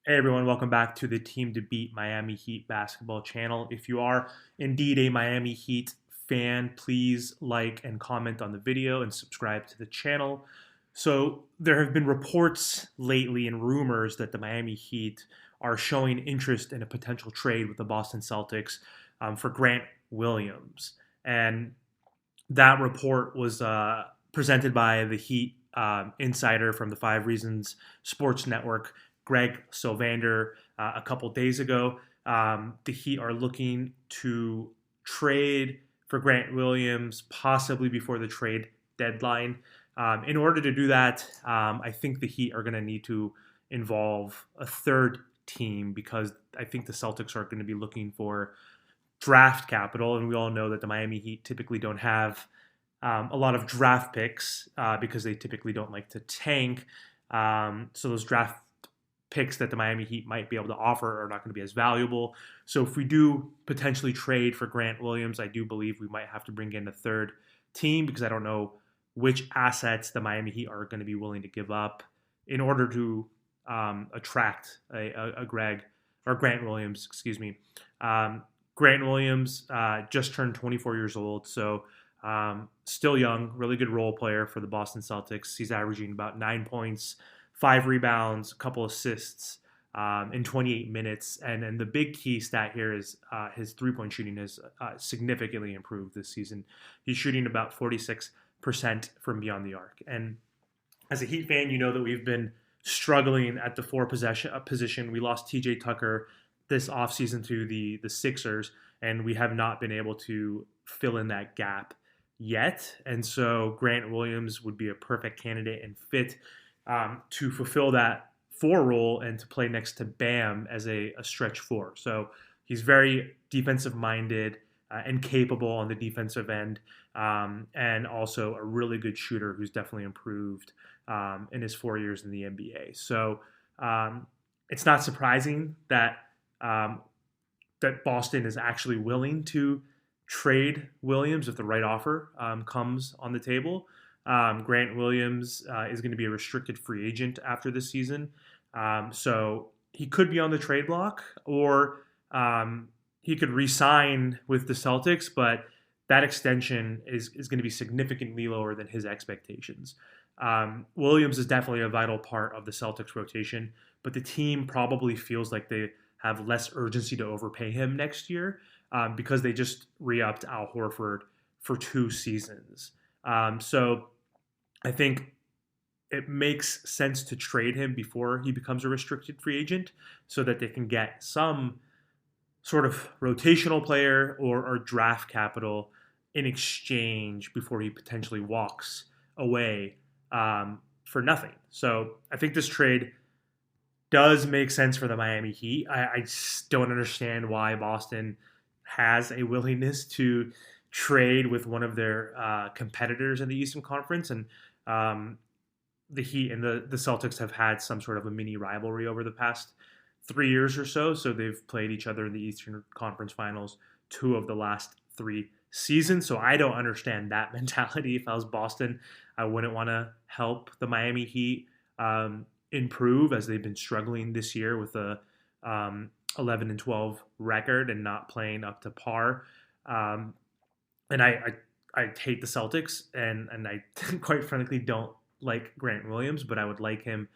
Hey everyone, welcome back to the Team to Beat Miami Heat basketball channel. If you are indeed a Miami Heat fan, please like and comment on the video and subscribe to the channel. So, there have been reports lately and rumors that the Miami Heat are showing interest in a potential trade with the Boston Celtics for Grant Williams. And that report was presented by the Heat insider from the Five Reasons Sports Network, Greg Sylvander, a couple days ago. The Heat are looking to trade for Grant Williams, possibly before the trade deadline. In order to do that, I think the Heat are going to need to involve a third team because I think the Celtics are going to be looking for draft capital, and we all know that the Miami Heat typically don't have a lot of draft picks because they typically don't like to tank. So those draft picks that the Miami Heat might be able to offer are not going to be as valuable. So if we do potentially trade for Grant Williams, I do believe we might have to bring in a third team because I don't know which assets the Miami Heat are going to be willing to give up in order to attract a Grant Williams, excuse me. Grant Williams just turned 24 years old, so still young, really good role player for the Boston Celtics. He's averaging about 9 points, 5 rebounds, a couple assists in 28 minutes. And the big key stat here is his three-point shooting has significantly improved this season. He's shooting about 46% from beyond the arc. And as a Heat fan, you know that we've been struggling at the position. We lost TJ Tucker this offseason to the Sixers, and we have not been able to fill in that gap yet. And so Grant Williams would be a perfect candidate and fit to fulfill that four role and to play next to Bam as a stretch four. So he's very defensive minded and capable on the defensive end, and also a really good shooter who's definitely improved in his 4 years in the NBA. So it's not surprising that that Boston is actually willing to trade Williams if the right offer comes on the table. Grant Williams is going to be a restricted free agent after this season. So he could be on the trade block, or he could re-sign with the Celtics, but that extension is going to be significantly lower than his expectations. Williams is definitely a vital part of the Celtics rotation, but the team probably feels like they have less urgency to overpay him next year because they just re-upped Al Horford for 2 seasons. So I think it makes sense to trade him before he becomes a restricted free agent so that they can get some sort of rotational player or draft capital in exchange before he potentially walks away for nothing. So I think this trade does make sense for the Miami Heat. I just don't understand why Boston has a willingness to trade with one of their competitors in the Eastern Conference. And the Heat and the Celtics have had some sort of a mini rivalry over the past 3 years or so. So they've played each other in the Eastern Conference Finals 2 of the last 3 seasons. So I don't understand that mentality. If I was Boston, I wouldn't want to help the Miami Heat improve, as they've been struggling this year with a 11-12 record and not playing up to par. And I hate the Celtics, and I quite frankly don't like Grant Williams, but I would like him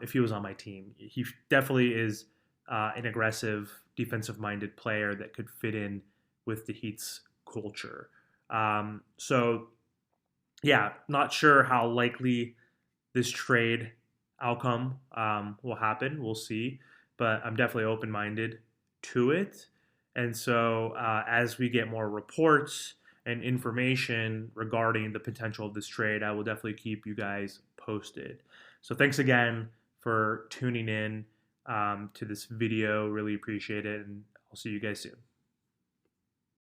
if he was on my team. He definitely is an aggressive, defensive-minded player that could fit in with the Heat's culture. So, yeah, not sure how likely this trade outcome will happen. We'll see, but I'm definitely open-minded to it. And so, as we get more reports and information regarding the potential of this trade, I will definitely keep you guys posted. So thanks again for tuning in to this video. Really appreciate it, and I'll see you guys soon.